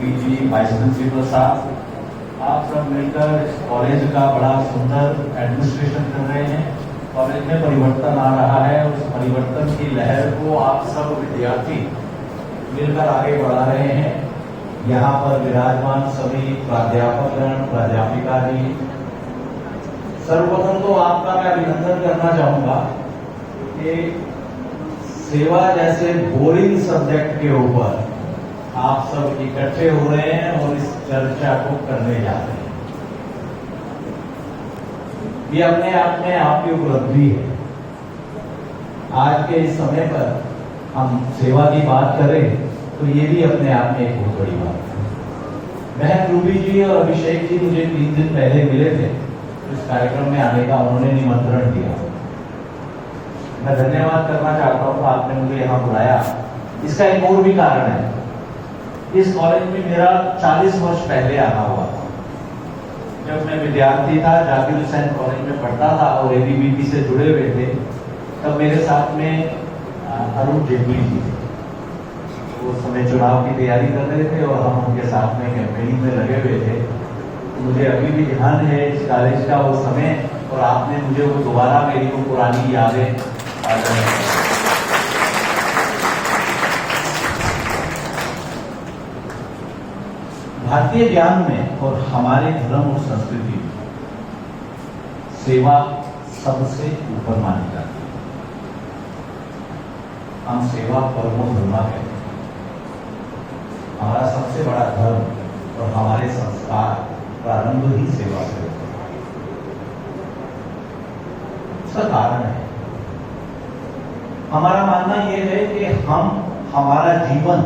जी, vice principal साहब, आप सब मिलकर इस कॉलेज का बड़ा सुंदर एडमिनिस्ट्रेशन कर रहे हैं। कॉलेज में परिवर्तन आ रहा है, उस परिवर्तन की लहर को आप सब विद्यार्थी मिलकर आगे बढ़ा रहे हैं। यहाँ पर विराजमान सभी प्राध्यापकगण, प्राध्यापिका जी, सर्वप्रथम तो आपका मैं अभिनंदन करना चाहूंगा कि सेवा जैसे बोरिंग सब्जेक्ट के ऊपर आप सब इकट्ठे हो रहे हैं और इस चर्चा को करने जा रहे हैं। ये अपने आप में आपकी उपलब्धि है। आज के इस समय पर हम सेवा की बात करें तो ये भी अपने आप में एक बहुत बड़ी बात है। बहन रूबी जी और अभिषेक जी मुझे 3 दिन पहले मिले थे, इस कार्यक्रम में आने का उन्होंने निमंत्रण दिया। मैं धन्यवाद करना चाहता हूँ, आपने मुझे यहाँ बुलाया। इसका एक और भी कारण है, इस कॉलेज में मेरा 40 वर्ष पहले आना हुआ था। जब मैं विद्यार्थी था, जाकिर हुसैन कॉलेज में पढ़ता था और एबीवीपी से जुड़े हुए थे, तब मेरे साथ में अरुण जेटली जी थे। वो समय चुनाव की तैयारी कर रहे थे और हम उनके साथ में कैंपेनिंग में लगे हुए थे। मुझे अभी भी ध्यान है इस कॉलेज का वो समय, और आपने मुझे वो दोबारा मेरी वो पुरानी यादें भारतीय ज्ञान में और हमारे धर्म और संस्कृति में सेवा सबसे ऊपर मानी जाती है। हम सेवा परमो धर्मा कहते हैं। हमारा सबसे बड़ा धर्म और हमारे संस्कार प्रारंभ ही सेवा से होते हैं। उसका कारण है, हमारा मानना यह है कि हमारा जीवन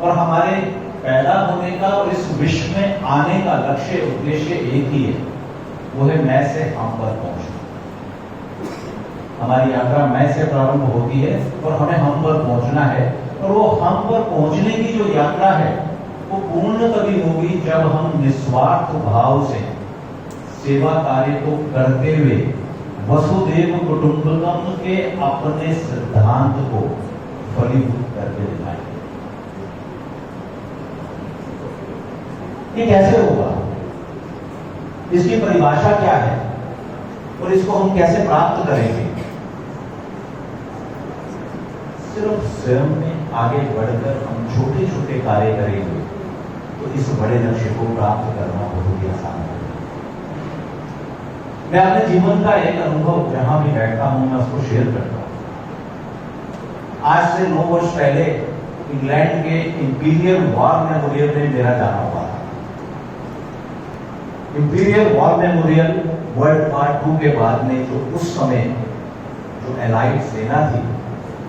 और हमारे पैदा होने का और इस विश्व में आने का लक्ष्य उद्देश्य एक ही है, वो है मैं से हम पर पहुंचना। हमारी यात्रा मैं से प्रारंभ होती है और हमें हम पर पहुंचना है, और वो हम पर पहुंचने की जो यात्रा है वो पूर्ण तभी होगी जब हम निस्वार्थ भाव से सेवा कार्य को करते हुए वसुदेव कुटुंबकम के अपने सिद्धांत को फलीभूत करके दिखाएंगे। ये कैसे होगा, इसकी परिभाषा क्या है और इसको हम कैसे प्राप्त करेंगे? सिर्फ स्वयं में आगे बढ़कर हम छोटे छोटे कार्य करेंगे तो इस बड़े लक्ष्य को प्राप्त करना बहुत ही आसान है। मैं अपने जीवन का एक अनुभव जहां भी बैठता हूं मैं उसको शेयर करता हूं। आज से 9 वर्ष पहले इंग्लैंड के इंपीरियल वॉर मेमोरियल में मेरा जाना हुआ था। Imperial war memorial world war 2 के बाद में जो उस समय जो एलाइड सेना थी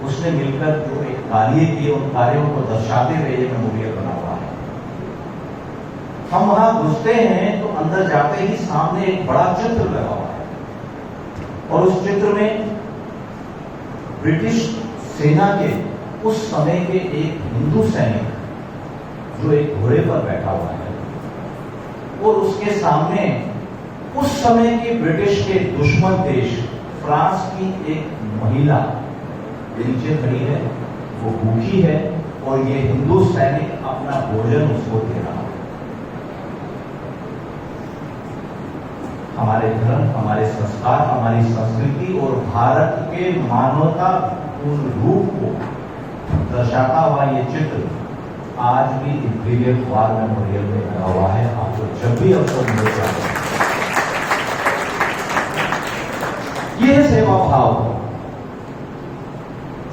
उसने मिलकर जो एक कार्य किए, उन कार्यों को दर्शाते हुए ये मेमोरियल बना हुआ है। हम वहां घुसते हैं तो अंदर जाते ही सामने एक बड़ा चित्र लगा हुआ है और उस चित्र में ब्रिटिश सेना के उस समय के एक हिंदू सैनिक जो एक घोड़े पर बैठा हुआ है, और उसके सामने उस समय की ब्रिटिश के दुश्मन देश फ्रांस की एक महिला नीचे खड़ी है, वो भूखी है और ये हिंदू सैनिक अपना भोजन उसको दे रहा है। हमारे धर्म, हमारे संस्कार, हमारी संस्कृति और भारत के मानवतापूर्ण रूप को दर्शाता हुआ ये चित्र आज भी इंपीरियल वॉर मेमोरियल में लगा हुआ है। आपको जब भी अवसर मिलेगा, ये है सेवा भाव,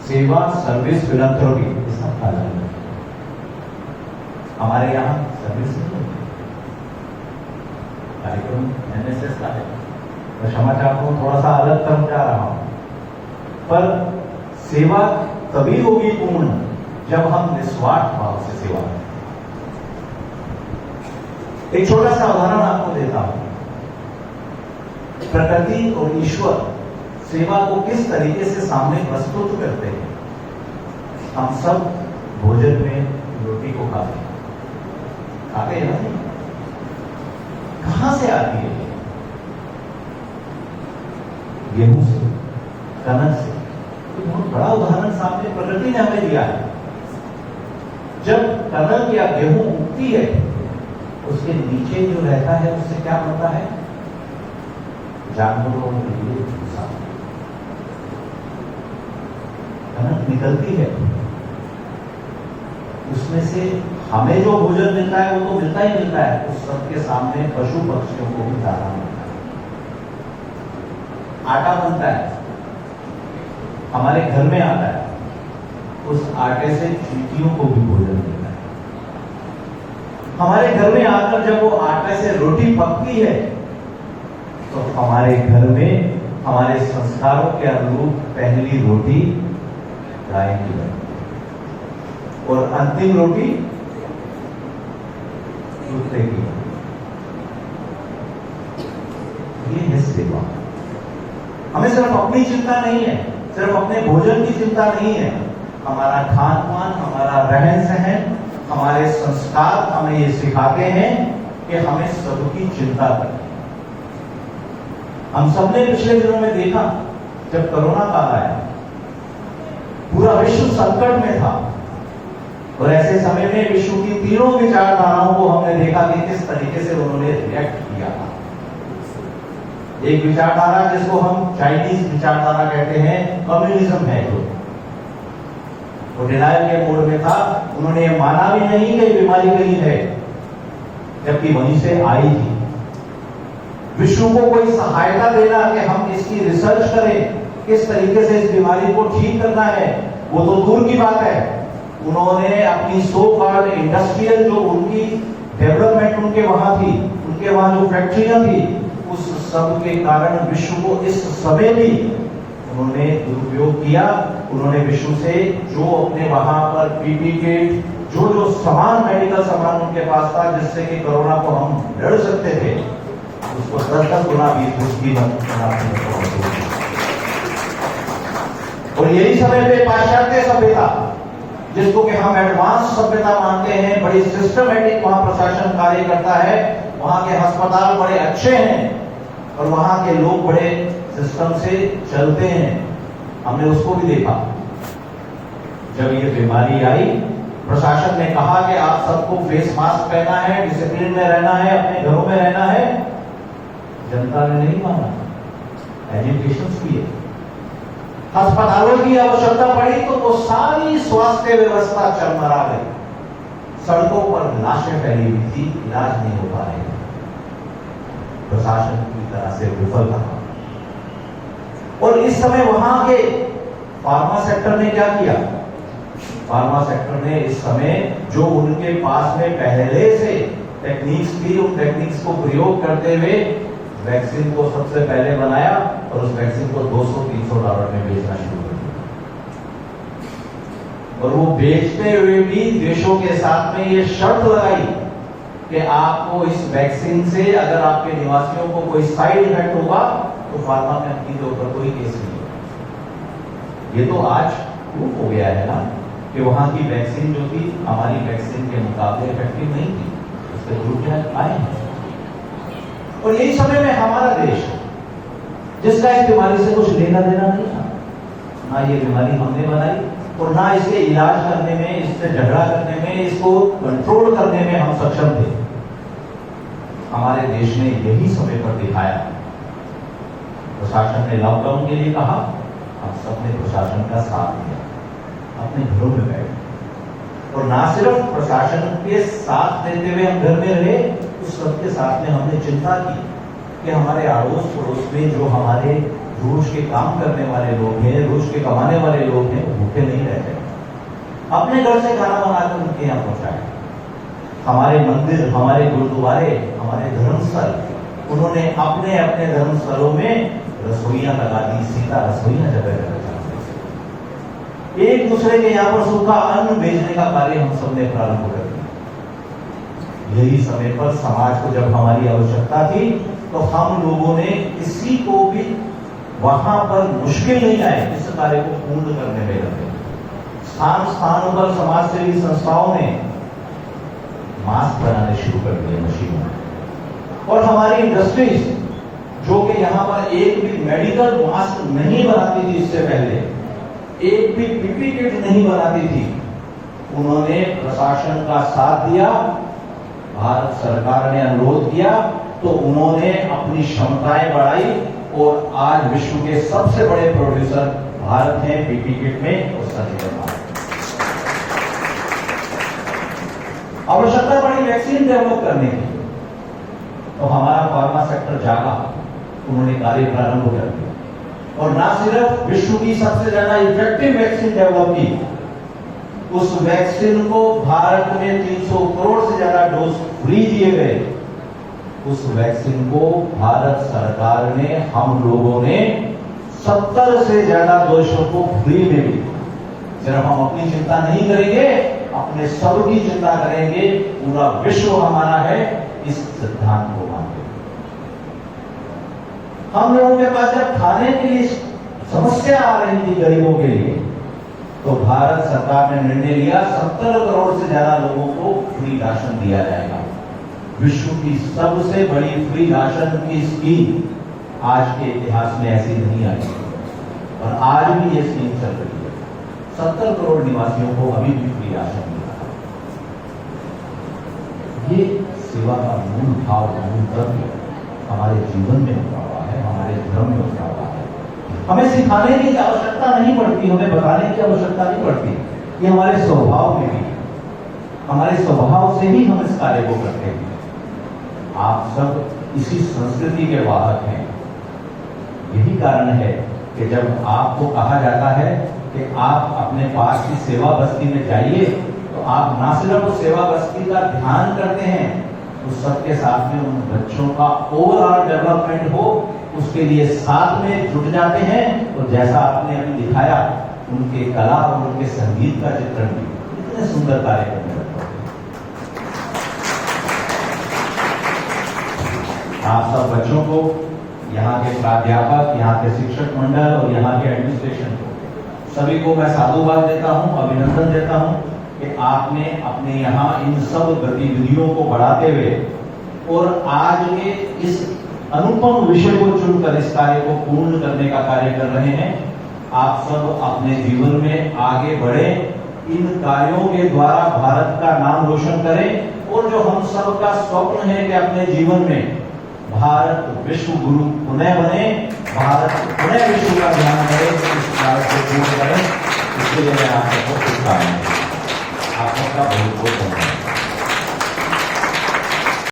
सेवा, सर्विस, फिलैंथ्रोपी, इसका फलन है। हमारे यहाँ सर्विस कार्यक्रम एनएसएस का है। मैं क्षमा चाहता हूं, थोड़ा सा अलग तरफ जा रहा हूं, पर सेवा तभी होगी पूर्ण जब हम निस्वार्थ भाव से सेवा करें। एक छोटा सा उदाहरण आपको देता हूं। प्रकृति और ईश्वर सेवा को किस तरीके से सामने प्रस्तुत करते हैं। हम सब भोजन में रोटी को खाते हैं ना? कहां से आती है? गेहूं से, कनक से। तो बहुत बड़ा उदाहरण सामने प्रकृति ने हमें दिया है। जब कनक या गेहूं उगती है, उसके नीचे जो रहता है उससे क्या बनता है? जानवरों के लिए भूसा। कनक निकलती है, उसमें से हमें जो भोजन मिलता है वो तो मिलता ही मिलता है, उस सबके सामने पशु पक्षियों को भी दाना मिलता है, आटा बनता है, हमारे घर में आता है, उस आटे से चींटियों को भी भोजन मिलता है। हमारे घर में आकर जब वो आटे से रोटी पकती है तो हमारे घर में हमारे संस्कारों के अनुरूप पहली रोटी गाय की बनती है और अंतिम रोटी कुत्ते की। ये है सेवा। हमें सिर्फ अपनी चिंता नहीं है, सिर्फ अपने भोजन की चिंता नहीं है, हमारा खान पान, हमारा रहन सहन, हमारे संस्कार हमें ये सिखाते हैं कि हमें सबकी चिंता करनी। हम सबने पिछले दिनों में देखा, जब कोरोना काल आया, पूरा विश्व संकट में था और ऐसे समय में विश्व की तीनों विचारधाराओं को हमने देखा कि किस तरीके से उन्होंने रिएक्ट किया था। एक विचारधारा जिसको हम चाइनीज विचारधारा कहते हैं, कम्युनिज्म है, जो वो डिनायल के मोड में था। उन्होंने माना भी नहीं कि बीमारी कहीं है, जबकि वहीं से आई थी। विश्व को कोई सहायता देना कि हम इसकी रिसर्च करें, किस तरीके से इस बीमारी को ठीक करना है, वो तो दूर की बात है। उन्होंने अपनी सो कॉल्ड इंडस्ट्रियल जो उनकी डेवलपमेंट उनके वहां थी, उनके वहां जो फैक्ट्रियां थी, उस सब के कारण विश्व को इस समय भी उन्होंने दुरुपयोग किया। उन्होंने विश्व से जो अपने वहां पर पीपी किट, जो सामान, मेडिकल सामान उनके पास था जिससे कि कोरोना को हम लड़ सकते थे, उसको 10 गुना भी उसकी और यही समय पे पाश्चात्य सभ्यता, जिसको कि हम एडवांस सभ्यता मानते हैं, बड़ी सिस्टमेटिक वहां प्रशासन कार्य करता है, वहां के अस्पताल बड़े अच्छे हैं और वहां के लोग बड़े सिस्टम से चलते हैं। हमने उसको भी देखा। जब ये बीमारी आई, प्रशासन ने कहा कि आप सबको फेस मास्क पहनना है, डिसिप्लिन में रहना है, अपने घरों में रहना है। जनता ने नहीं माना, एजुकेशन किए। अस्पतालों की आवश्यकता पड़ी तो वो सारी स्वास्थ्य व्यवस्था चरमरा गई। सड़कों पर लाशें फैली हुई थी, इलाज नहीं हो पा रहे, प्रशासन की तरह से विफल रहा। और इस समय वहां के फार्मा सेक्टर ने क्या किया? फार्मा सेक्टर ने इस समय जो उनके पास में पहले से टेक्निक्स थी, उन टेक्निक्स को प्रयोग करते हुए वैक्सीन को सबसे पहले बनाया और उस वैक्सीन को $200-300 में बेचना शुरू कर दिया। और वो बेचते हुए भी देशों के साथ में ये शर्त लगाई कि आपको इस वैक्सीन से अगर आपके निवासियों को कोई साइड इफेक्ट होगा तो फार्मा कंपनी के ऊपर कोई केस नहीं होगा। ये तो आज प्रूफ हो गया है ना कि वहां की वैक्सीन जो थी हमारी वैक्सीन के मुकाबले इफेक्टिव नहीं थी, उसके प्रूफ आए हैं। और यही समय में हमारा देश, जिसका इस बीमारी से कुछ लेना देना नहीं था, ना ये बीमारी हमने बनाई और ना इसके इलाज करने में, इससे झगड़ा करने में, इसको कंट्रोल करने में हम सक्षम थे। हमारे देश ने यही समय पर दिखाया। प्रशासन ने लॉकडाउन के लिए कहा, हम सबने प्रशासन का साथ दिया, अपने घरों में बैठे। और ना सिर्फ प्रशासन के साथ देते हुए हम घर में रहे, उस सबके साथ में हमने चिंता की कि हमारे अड़ोस पड़ोस में जो हमारे रोज के काम करने वाले लोग हैं, रोज के कमाने वाले लोग हैं, भूखे नहीं रहते। अपने घर से खाना बनाकर उनके यहाँ पहुंचाए। हमारे मंदिर, हमारे गुरुद्वारे, हमारे धर्मस्थल, उन्होंने अपने अपने धर्मस्थलों में रसोइयां लगा दी, सीधा रसोइयां जगह जगह एक दूसरे के यहाँ पर सूखा अन्न भेजने का कार्य हम सबने प्रारंभ कर दिया। यही समय पर समाज को जब हमारी आवश्यकता थी तो हम लोगों ने किसी को भी वहां पर मुश्किल नहीं आए इस कार्य को पूर्ण करने में लगे। स्थान स्थानों पर समाज सेवी संस्थाओं ने मास्क बनाने शुरू कर दिए मशीनों में। और हमारी इंडस्ट्रीज जो कि यहाँ पर एक भी मेडिकल मास्क नहीं बनाती थी, इससे पहले एक भी पीपी किट नहीं बनाती थी, उन्होंने प्रशासन का साथ दिया, भारत सरकार ने अनुरोध किया तो उन्होंने अपनी क्षमताएं बढ़ाई और आज विश्व के सबसे बड़े प्रोड्यूसर भारत है पीपी किट में और सर्जिकल मास्क। आवश्यकता पड़ी वैक्सीन डेवलप करने की तो हमारा फार्मा सेक्टर जागा, उन्होंने कार्य प्रारंभ कर दिया और ना सिर्फ विश्व की सबसे ज्यादा इफेक्टिव वैक्सीन डेवलप की, उस वैक्सीन को भारत में 300 करोड़ से ज्यादा डोज फ्री दिए गए। उस वैक्सीन को भारत सरकार ने, हम लोगों ने 70 से ज्यादा डोजों को फ्री में दी। सिर्फ हम अपनी चिंता नहीं करेंगे, अपने सबकी चिंता करेंगे, पूरा विश्व हमारा है, इस सिद्धांत को मानते हम लोगों के पास जब खाने के लिए समस्या आ रही थी गरीबों के लिए, तो भारत सरकार ने निर्णय लिया 70 करोड़ से ज्यादा लोगों को फ्री राशन दिया जाएगा। विश्व की सबसे बड़ी फ्री राशन की स्कीम आज के इतिहास में ऐसी नहीं आई और आज भी ये स्कीम चल रही है। 70 करोड़ निवासियों को अभी भी फ्री राशन मिल रहा है। ये सेवा का मूल भाव, मूल तत्व हमारे जीवन में उतरा हुआ है, हमारे धर्म में उतरा हुआ है। हमें सिखाने की आवश्यकता नहीं पड़ती, हमें बताने की आवश्यकता नहीं पड़ती। ये हमारे स्वभाव में भी, हमारे स्वभाव से ही हम इस कार्य को करते हैं। आप सब इसी संस्कृति के वाहक हैं। यही कारण है कि जब आपको कहा जाता है कि आप अपने पास की सेवा बस्ती में जाइए, तो आप ना सिर्फ उस सेवा बस्ती का ध्यान करते हैं, उस सबके साथ में उन बच्चों का ओवरऑल डेवलपमेंट हो, उसके लिए साथ में जुट जाते हैं। और जैसा आपने अभी दिखाया, उनके कला और उनके संगीत का चित्रण भी इतने सुंदर कार्य करने लगता है। आप सब बच्चों को, यहाँ के प्राध्यापक, यहाँ के शिक्षक मंडल और यहाँ के एडमिनिस्ट्रेशन को, सभी को मैं साधुवाद देता हूँ, अभिनंदन देता हूँ कि आपने अपने यहाँ इन सब गतिविधियों को बढ़ाते हुए और आज के इस अनुपम विषय को चुनकर इस कार्य को पूर्ण करने का कार्य कर रहे हैं। आप सब अपने जीवन में आगे बढ़े, इन कार्यों के द्वारा भारत का नाम रोशन करें और जो हम सब का स्वप्न है कि अपने जीवन में भारत विश्व गुरु पुनः बने, भारत पुनः विश्व का ध्यान करे, इस कार्य को पूर्ण करें। इसके लिए मैं आप सबको शुभकामनाएं। आप सबका बहुत बहुत धन्यवाद।